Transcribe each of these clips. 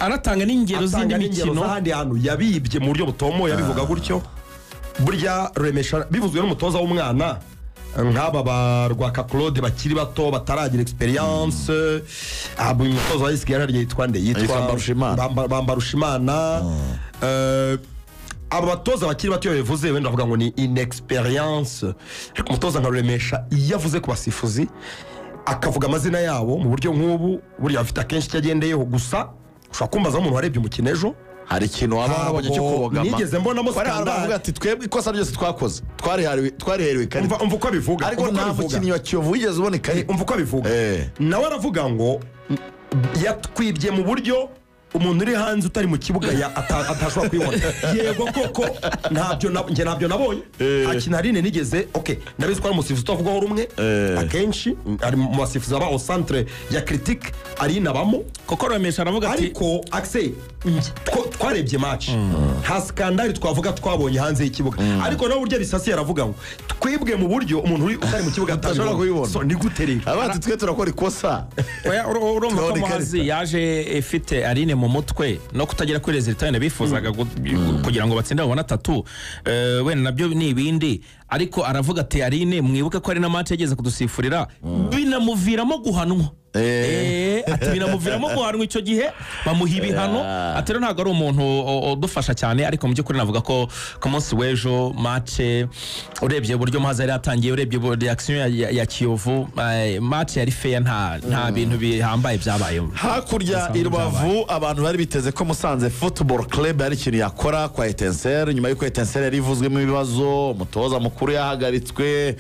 aratanga n'ingero z'indi mikino ahandi hantu yabibye mu buryo butomo yabivuga gutyo burya Remesha bivuzwe n'umutoza w'umwana nk'aba barwaka Claude bakiri bato bataragira experience abo umutoza wa Isigara yitwa nde yitwa Bambarushimana abo batoza bakiri bato bivuze wenda bavuga ngo ni inexperience umutoza nka Remesha yavuze ku basifuzi akavuga amazina yabo mu buryo nk'ubu burya afite akenshi cyagendeyeho gusa ushaka kumbaza umuntu warebye umukino ejo hari ikintu wabonye cyo kubogama nigeze mbonamo skandal bavuga ati twebwe ikosa ryose twakoze twariherewe kandi umva uko bivuga ariko nta mukinnyi wa Kiyovu wigeze uboneka umva uko bivuga nawe aravuga ngo yatwibye mu buryo umuntu uri hanze utari mu kibuga atashobora kwibona yego koko ntabyo nabonye akina Rine nigeze ndabizi ko ari umusifuzi utavugaho rumwe akenshi ari mu basifuzi baba au centre ya critique ari nabamo koko Remesha aravuga ati ariko Axel twarebye match nta skandal twavuga twabonye hanze y'ikibuga ariko nawe burya bisasi yaravuga ngo twibwe mu buryo umuntu uri utari mu kibuga atashobora kwibona so ni gutereka abati twe turakora ikosa urumva ko Muhazi yaje ifite Arine mu mutwe no kutagira kuri resultat bifuzaga kugira ngo batsinde babona 3 wenda nabyo ni ibindi ariko aravuga ati Arine mwibuke ko ari na match yageze kudusifurira binamuviramo guhanwa ati binamuviramo guhanwa icyo gihe bamuha ibihano atero ntago ari umuntu udufasha cyane ariko mu by'ukuri navuga ko ku munsi w'ejo match urebye buryo Muhazi yari atangiye urebye reaction ya Kiyovu match yari fair nta bintu bihambaye byabayeho hakurya Rubavu abantu bari biteze ko Musanze Football Club ari ikintu yakora kwa Etincelle nyuma y'uko Etincelle yari ivuzwemo ibibazo umutoza mukuru yahagaritswe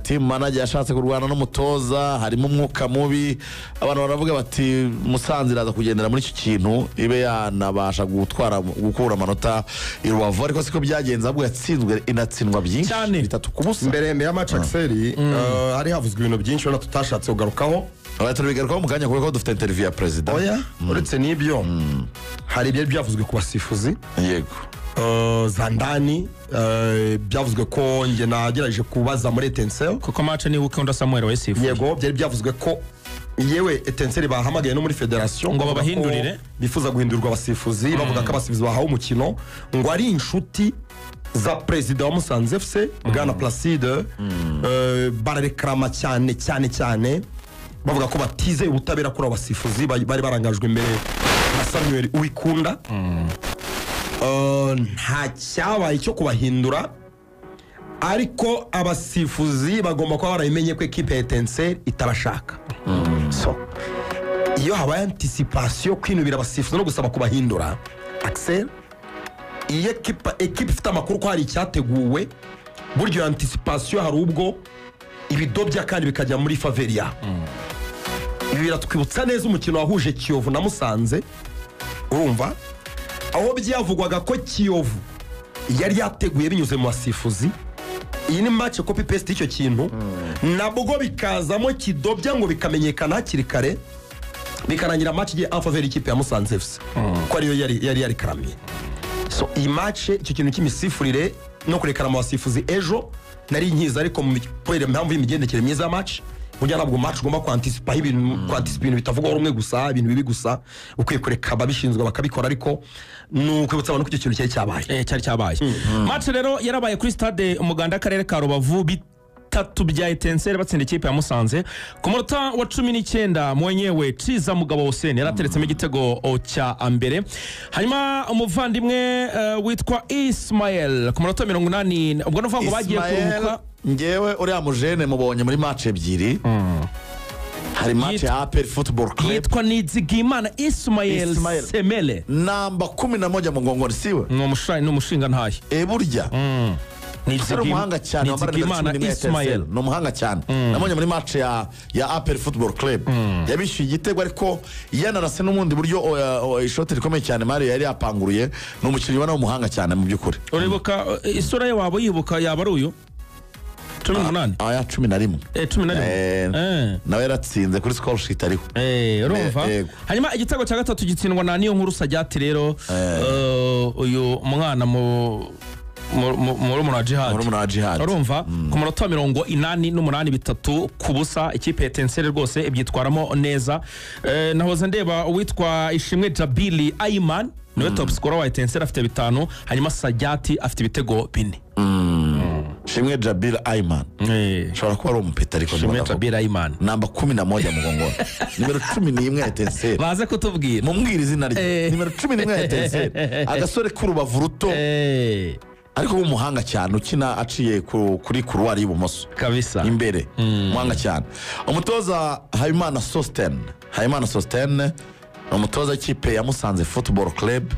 team manager yashatse kurwana n'umutoza harimo umwuka mubi abantu baravuga bati Musanze iraza kugendera muri iki kintu ibe yanabasha gukura amanota Rubavu ariko siko byagenze ahubwo yatsinzwe inatsindwa byinshi 3-0 mbere ya match Axel hari havuzwe ibintu byinshi wenda tutashatse kugarukaho turabigarukaho mu kanya kuko dufite interview ya president uretse n'ibyo hari ibyo byavuzwe ku basifuzi yego Zandani byavuzwe ko nge nagerageje kubaza muri Etincelle kuko match ni Ukunda Samuel wesifuye yego byari byavuzwe ko yewe Etincelle bahamagaye no muri federation ngo babahindurire bifuza guhindurwa abasifuzi bavuga ko abasifuzi bahawe umukino ngo ari inshuti za president wa Musanze FC Bwana Placide bararekrama cyane bavuga ko batize ubutabera kuri abasifuzi bari barangajwe imbere na Samuel Uwikunda nta cyabaye cyo kubahindura ariko abasifuzi bagomba kuba barabimenye ko equipe ya Etincelle itabashaka so iyo habaye anticipation kwinubira abasifuzi no gusaba kubahindura Axel iyo equipe ifite amakuru ko hari icyateguwe buryo anticipation hari ubwo ibidobya kandi bikajya muri faveria ibi biratwibutsa neza umukino wahuje Kiyovu na Musanze urumva aho byavugwaga ko Kiyovu yari yateguye binyuze mu basifuzi iyi ni match copy paste icyo kintu nabwo bikazamo kidobya ngo bikamenyekana hakiri kare bikarangira match ye en faveur ikipe ya Musanze FC ko ariyo yari karamiye so iyi match icyo kintu cy'imisifurire no kurekana mu basifuzi ejo nari nkiza ariko mu mpamvu y'imigendekere myiza ya match burya nabwo match ugomba kwanticipa ibintu bitavugwa rumwe gusa ibintu bibi gusa ukwiye kureka ababishinzwe bakabikora ariko nukwibutsa abantu ko icyo kintu cyari cyabaye match rero yarabaye kuri stade Umuganda akarere ka Rubavu bitatu bya Etincelle batsinda ikipe ya Musanze ku munota wa 19 mwenyewe Ciza Mugabo Hussein yarateretsemo igitego cya mbere hanyuma umuvandimwe witwa Ismael ku munota 80 ubwo no vango bagiye kuruhuka ngewe uriya mujene mubonye muri match ebyiri hari match ya APR Football Club yitwa Nizigimana Ismael Semele namba 11 mu ngongori siwe ni umushinga ntahe burya Nizigimana cyane Nizigimana Ismael no muhanga cyane namonye muri match ya APR Football Club yabishyuye igitego ariko yanarase n'umundi buryo ishoti rikomeye cyane Mario yari yapanguruye no umukinnyi wa muhanga cyane mu byukuri uribuka isura ye wabo yibuka yaba ari uyu 18 aya 11 11 nawe yaratsinze kuri score sheet ariho urumva hanyuma igitego cya gatatu gitsindwa na niyo nkuru Sajyati rero uyu mwana mu murumuna wa Jihad urumva ku munota wa 88 bitatu ku busa ikipe ya Etincelle rwose ibyitwaramo neza. Nahoze ndeba uwitwa Ishimwe Jabili Ayman niwe top scorer wa Etincelle afite 5, hanyuma Sajati afite ibitego 4. Ishimwe Jabili Ayman shobora kuba ari umupeta ariko Ishimwe Jabili Ayman namba 11 mugongora nimero 11 Etincelle baze kutubwira mumwira izina rye nimero 11 Etincelle agasore k'urubavu ruto ariko umuhanga cyane ukina aciye kuri couloir y'ibumoso kabisa imbere umuhanga cyane. Umutoza Habimana Sosten umutoza w'ikipe ya Musanze Football Club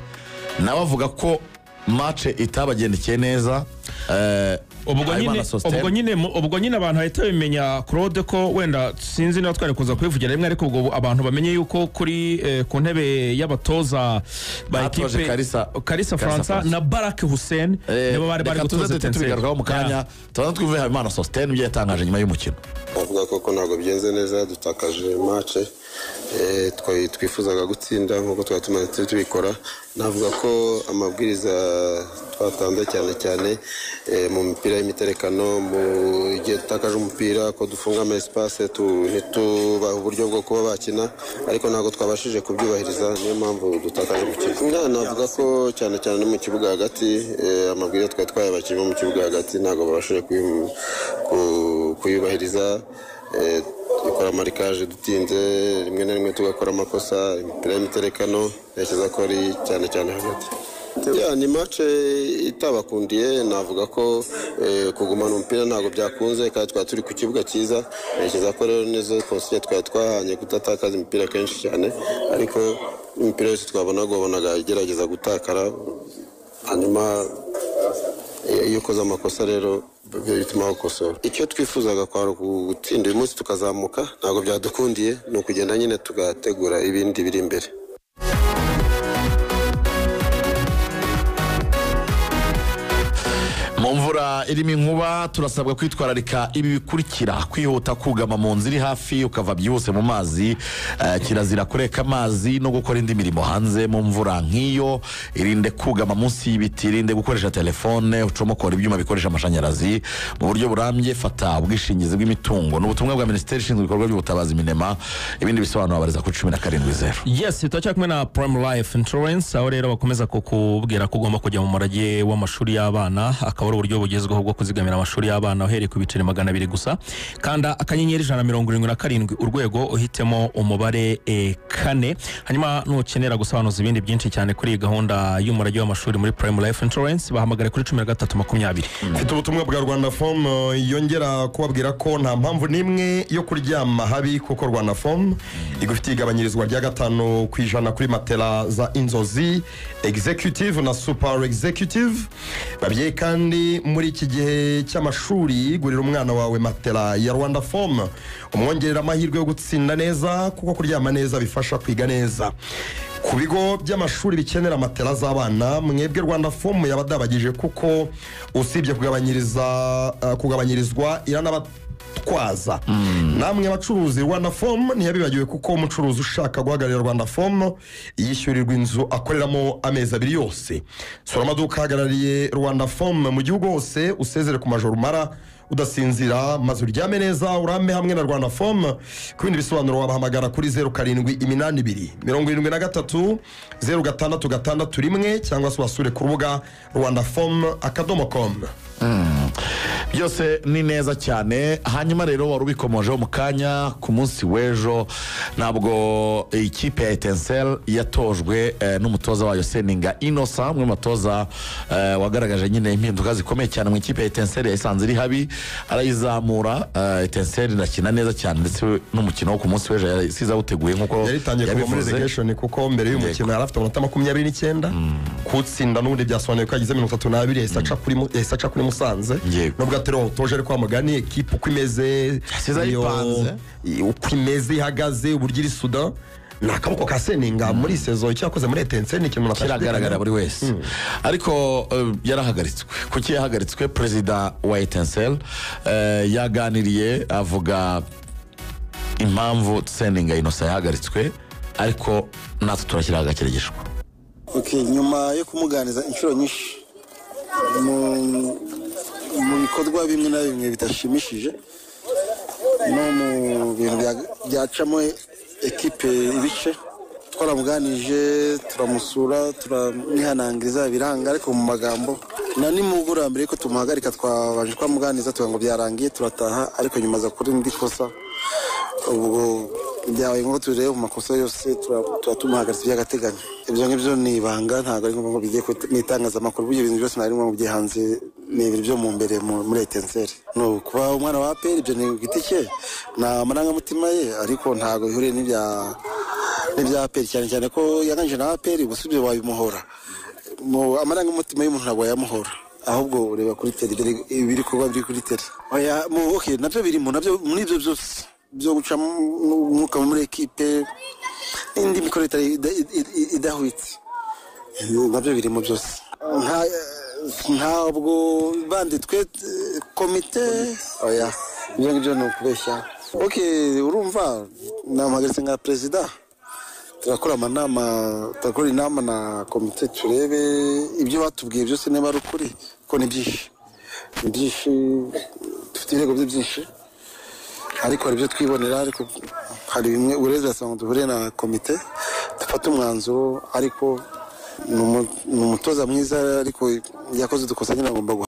nawe avuga ko match itabagendekeye neza. ubwo nyine abantu bahita bimenya Claude ko wenda sinzi niba twari kuza kwivugira rimwe ariko ubwo abantu bamenye yuko kuri ku ntebe y'abatoza ba equipe Kalisa Franca na Barak Hussein nibo bari gutoza Etincelle mu kanya tubanza twivuye Habimana Sosten ibyo yatangaje nyuma y'umukino. Avuga ko ntabwo byenze neza dutakaje match twifuzaga gutsinda nkuko twari tumaze tubikora. Navuga ko amabwiriza twatanze cyane mu mipira y'imiterekano mu gihe tutakaje umupira ko dufunga ama espace ntitubaha uburyo bwo kuba bakina ariko ntabwo twabashije kubyubahiriza niyo mpamvu dutakaje umukino. Navuga ko cyane mu kibuga hagati amabwiriza twari twayabakiye mu kibuga hagati ntabwo babashije kuyubahiriza. Dukora marikage dutinze rimwe na rimwe tugakora amakosa imipira y'imiterekano yashyize ko ari cyane hagati. Ni match itabakundiye navuga ko kugumana umupira ntabwo byakunze kandi twari turi ku kibuga cyiza yashyize ko rero nizo konsiye twari twahanye kudatakaza imipira kenshi cyane ariko imipira yose twabonaga igerageza gutakara hanyuma iyo ukoze amakosa rero bituma ukosora. Icyo twifuzaga kwari gutsinda uyu munsi tukazamuka ntabwo byadukundiye ni ukugenda nyine tugategura ibindi biri imbere. Mu mvura irimo inkuba turasabwa kwitwararika ibi bikurikira: kwihuta kugama mu nzira iri hafi ukava byihuse mu mazi, kirazira kureka amazi no gukora indi mirimo hanze mu mvura nk'iyo, irinde kugama munsi y'ibiti, irinde gukoresha telefone, ucomokora ibyuma bikoresha amashanyarazi mu buryo burambye, fata ubwishingizi bw'imitungo. N'ubutumwa bwa Minisiteri ishinzwe ibikorwa by'ubutabazi Minema. Ibindi bisobanuro abariza ku 1770. Yes, tutacyakwe na Prime Life Insurance aho rero bakomeza kukubwira ko ugomba kujya mu murage w'amashuri y'abana akaba uburyo bugezweho bwo kuzigamira amashuri y'abana uhereye ku biceri 200 gusa, kanda akanyenyeri 177 urwego uhitemo umubare 4. Hanyuma nukenera gusobanuza ibindi byinshi cyane kuri iyi gahunda y'umurage w'amashuri muri Prime Life Insurance bahamagare kuri 1320. Mfite ubutumwa bwa Rwanda Form yongera kubabwira ko nta mpamvu nimwe yo kuryama habi kuko Rwanda Form igufitiye igabanyirizwa rya 5% kuri matela za Inzozi Executive na Super Executive. Babye kandi muri iki gihe cy'amashuri gurira umwana wawe matela ya Rwanda Form umwongerera amahirwe yo gutsinda neza kuko kuryama neza bifasha kwiga neza. Ku bigo by'amashuri bikenera matela z'abana mwebwe Rwanda Form yabadabagije kuko usibye kugabanyirizwa iranabatwaza. Namwe bacuruzi Rwanda Form ntiyabibagiwe kuko umucuruzi ushaka guhagararira Rwanda Form yishyurirwa inzu akoreramo amezi 2 yose. Sura amaduka ahagarariye Rwanda Form mu gihugu hose usezere ku majoro umara udasinzira maze uryame neza urame hamwe na Rwanda Form. Ku bindi bisobanuro wabahamagara kuri 0782 73 0661 cyangwa se wasure ku rubuga rwandaform.com. Byose ni neza cyane. Hanyuma rero warubikomojeho mu kanya ku munsi w'ejo nabwo ikipe ya Etincelle yatojwe n'umutoza wayo Seninga Innocent, umwe matoza wagaragaje nyine impinduka zikomeye cyane mu ikipe ya Etincelle yasanze iri habi arayizamura. Etincelle nakina neza cyane ndetse n'umukino wo ku munsi w'ejo yasiza uteguye nkuko yaritangiye kuva muri relegation kuko mbere y'umukino yari afite amanota 29 kutsinda n'ubundi byasobanuye ko yagize 32 esaca kuri Musanze. Nubwo atero toje ari kwa Mugani equipe uko imeze uko imeze ihagaze uburyo iri Sudan nakaboko ka Seninga muri saison cyakoze muri Etincelle ikintu kiragaragara buri wese. Ariko yarahagaritswe. Kuki yahagaritswe? President wa Etincelle yaganiriye avuga impamvu Seninga Innocent yahagaritswe ariko natwe turakira agakeregeshwa. Nyuma yo kumuganiza inshuro nyinshi mu bikorwa bimwe na bimwe bidashimishije no mu bintu byacamo ekipe ibice twaramuganije turamusura turamwihanangiriza biranga ariko mu magambo na nimugura mbere ko tumuhagarika twabanje kwamuganiza tuvuga ngo byarangiye turataha ariko nyuma za kuri ndi kosa ubwo byabaye ngo turebe mu makosa yose turatumuhagaritse by'agateganyo ibyo ngibyo ni ibanga ntabwo ari ngombwa ngo bigiye kwitangazamakuru buryo ibintu byose nari mu bye hanze ni ibintu byo mu mbere muri Etincelle no kuba umwana wa APR ibyo ni giti cye na marangamutima ye ariko ntabwo bihuriye n'ibya APR cyane ko yanganje na APR gusubye wabimuhora mu amarangamutima y'umuntu ntabwo yamuhora ahubwo ureba kuri tele ibiri kuba biri kuri tele oya mu okay nabyo biri mu nabyo muri ibyo byose byo guca umwuka muri ekipe indi mikorere idahwitse nabyo birimo byose ntabwo banditwe komite oya ibyo ngibyo ni ukubeshya okay urumva namuhagaritse nka perezida turakora inama na komite turebe ibyo batubwiye byose niba ari ukuri ko ni byinshi dufite ibirego byinshi ariko hari ibyo twibonera ariko hari bimwe ureze asanga duhure na komite dufata umwanzuro ariko ni umutoza mwiza ariko yakoze dukosa nyine agomba